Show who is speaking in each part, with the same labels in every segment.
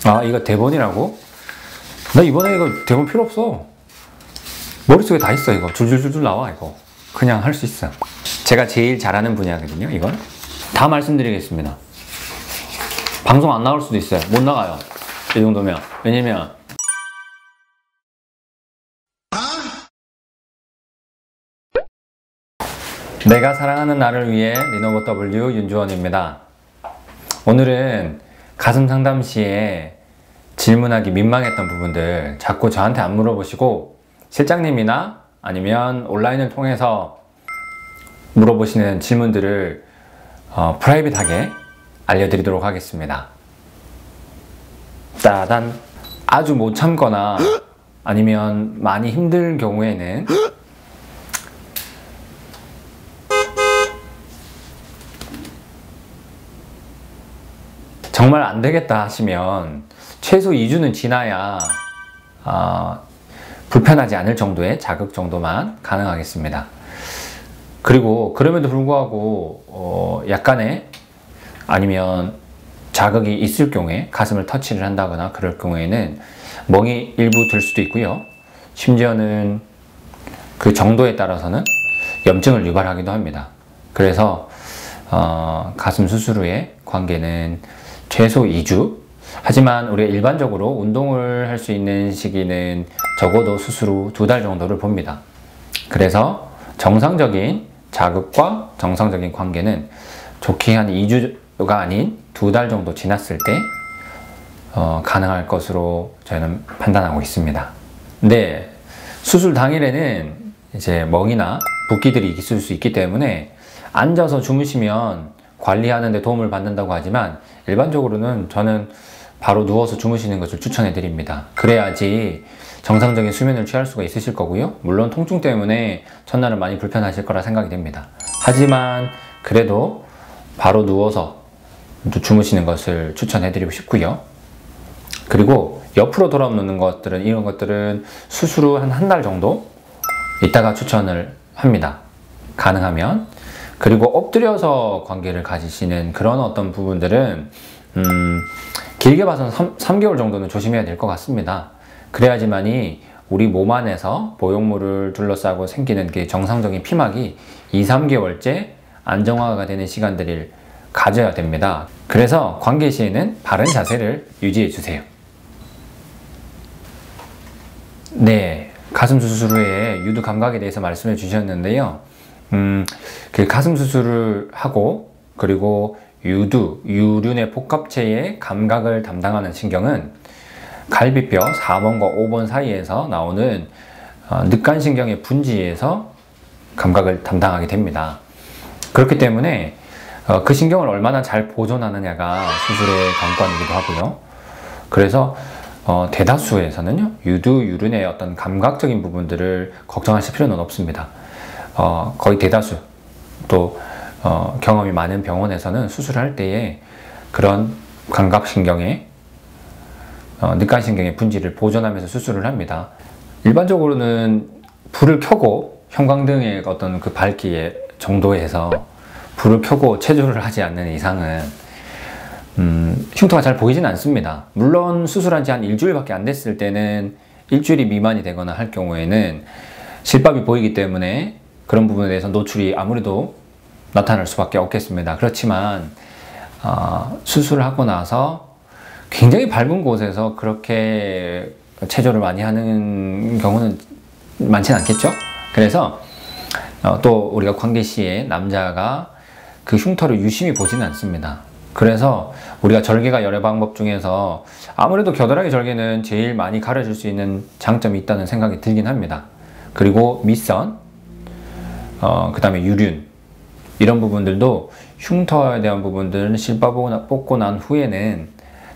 Speaker 1: 아, 이거 대본이라고? 나 이번에 이거 대본 필요 없어. 머릿속에 다 있어. 이거 줄줄줄줄 나와. 이거 그냥 할 수 있어. 제가 제일 잘하는 분야거든요. 이건 다 말씀드리겠습니다. 방송 안 나올 수도 있어요. 못 나가요. 이 정도면. 왜냐면 내가 사랑하는 나를 위해 리노버 W 윤주원입니다. 오늘은 가슴 상담 시에 질문하기 민망했던 부분들 자꾸 저한테 안 물어보시고 실장님이나 아니면 온라인을 통해서 물어보시는 질문들을 프라이빗하게 알려드리도록 하겠습니다. 따단. 아주 못 참거나 아니면 많이 힘들 경우에는 정말 안 되겠다 하시면 최소 2주는 지나야 불편하지 않을 정도의 자극 정도만 가능하겠습니다. 그리고 그럼에도 불구하고 약간의 아니면 자극이 있을 경우에 가슴을 터치를 한다거나 그럴 경우에는 멍이 일부 들 수도 있고요. 심지어는 그 정도에 따라서는 염증을 유발하기도 합니다. 그래서 가슴 수술 후의 관계는 최소 2주. 하지만 우리가 일반적으로 운동을 할 수 있는 시기는 적어도 수술 후 2달 정도를 봅니다. 그래서 정상적인 자극과 정상적인 관계는 좋게 한 2주가 아닌 2달 정도 지났을 때 가능할 것으로 저는 판단하고 있습니다. 근데 수술 당일에는 이제 멍이나 붓기들이 있을 수 있기 때문에 앉아서 주무시면 관리하는 데 도움을 받는다고 하지만 일반적으로는 저는 바로 누워서 주무시는 것을 추천해 드립니다. 그래야지 정상적인 수면을 취할 수가 있으실 거고요. 물론 통증 때문에 첫날은 많이 불편하실 거라 생각이 됩니다. 하지만 그래도 바로 누워서 주무시는 것을 추천해 드리고 싶고요. 그리고 옆으로 돌아 눕는 것들은 이런 것들은 수술 후 한 달 정도 있다가 추천을 합니다. 가능하면. 그리고 엎드려서 관계를 가지시는 그런 어떤 부분들은 길게 봐서는 3개월 정도는 조심해야 될 것 같습니다. 그래야지만이 우리 몸 안에서 보형물을 둘러싸고 생기는 게 정상적인 피막이 2~3개월째 안정화가 되는 시간들을 가져야 됩니다. 그래서 관계 시에는 바른 자세를 유지해 주세요. 네, 가슴 수술 후에 유두 감각에 대해서 말씀해 주셨는데요. 그 가슴 수술을 하고 그리고 유두, 유륜의 복합체의 감각을 담당하는 신경은 갈비뼈 4번과 5번 사이에서 나오는 늑간신경의 분지에서 감각을 담당하게 됩니다. 그렇기 때문에 그 신경을 얼마나 잘 보존하느냐가 수술의 관건이기도 하고요. 그래서 대다수에서는요, 유두, 유륜의 어떤 감각적인 부분들을 걱정하실 필요는 없습니다. 거의 대다수 또 경험이 많은 병원에서는 수술할 때에 그런 감각신경의 늑간신경의 분지를 보존하면서 수술을 합니다. 일반적으로는 불을 켜고 형광등의 어떤 그 밝기 정도에서 불을 켜고 체조를 하지 않는 이상은 흉터가 잘 보이진 않습니다. 물론 수술한 지 한 일주일밖에 안 됐을 때는 일주일이 미만이 되거나 할 경우에는 실밥이 보이기 때문에 그런 부분에 대해서 노출이 아무래도 나타날 수밖에 없겠습니다. 그렇지만 수술을 하고 나서 굉장히 밝은 곳에서 그렇게 체조를 많이 하는 경우는 많지는 않겠죠? 그래서 또 우리가 관계 시에 남자가 그 흉터를 유심히 보지는 않습니다. 그래서 우리가 절개가 여러 방법 중에서 아무래도 겨드랑이 절개는 제일 많이 가려줄 수 있는 장점이 있다는 생각이 들긴 합니다. 그리고 밑선, 그 다음에 유륜, 이런 부분들도 흉터에 대한 부분들은 실밥 뽑고 난 후에는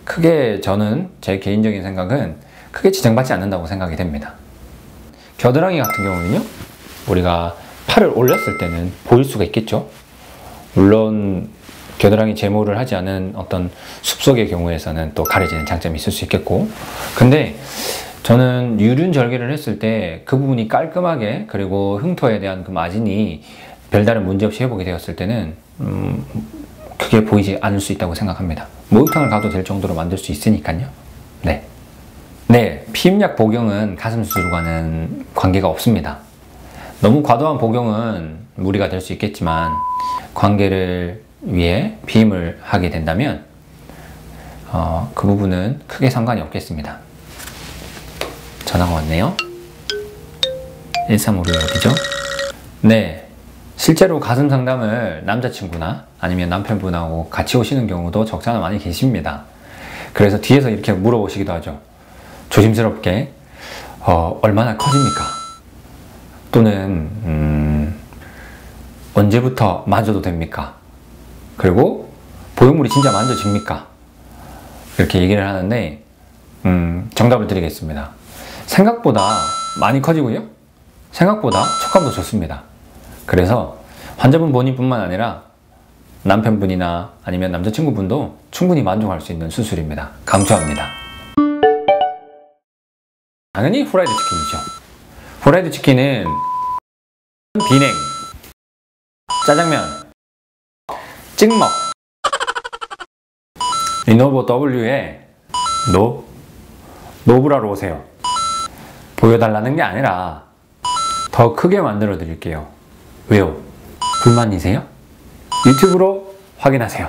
Speaker 1: 크게 저는 제 개인적인 생각은 크게 지장받지 않는다고 생각이 됩니다. 겨드랑이 같은 경우는요, 우리가 팔을 올렸을 때는 보일 수가 있겠죠. 물론 겨드랑이 제모를 하지 않은 어떤 숲속의 경우에서는 또 가려지는 장점이 있을 수 있겠고, 근데 저는 유륜 절개를 했을 때 그 부분이 깔끔하게, 그리고 흉터에 대한 그 마진이 별다른 문제 없이 회복이 되었을 때는 크게 보이지 않을 수 있다고 생각합니다. 목욕탕을 가도 될 정도로 만들 수 있으니까요. 네. 네, 피임약 복용은 가슴 수술과는 관계가 없습니다. 너무 과도한 복용은 무리가 될 수 있겠지만 관계를 위해 피임을 하게 된다면 그 부분은 크게 상관이 없겠습니다. 전화가 왔네요. 1356 어디죠? 네, 실제로 가슴 상담을 남자친구나 아니면 남편분하고 같이 오시는 경우도 적지 않아 많이 계십니다. 그래서 뒤에서 이렇게 물어보시기도 하죠. 조심스럽게 얼마나 커집니까? 또는 언제부터 만져도 됩니까? 그리고 보형물이 진짜 만져집니까? 이렇게 얘기를 하는데 정답을 드리겠습니다. 생각보다 많이 커지고요. 생각보다 촉감도 좋습니다. 그래서 환자분 본인뿐만 아니라 남편분이나 아니면 남자친구분도 충분히 만족할 수 있는 수술입니다. 강추합니다. 당연히 후라이드 치킨이죠. 후라이드 치킨은 비냉, 짜장면, 찍먹, 리노버 W에 노브라로 오세요. 보여달라는 게 아니라 더 크게 만들어 드릴게요. 왜요? 불만이세요? 유튜브로 확인하세요.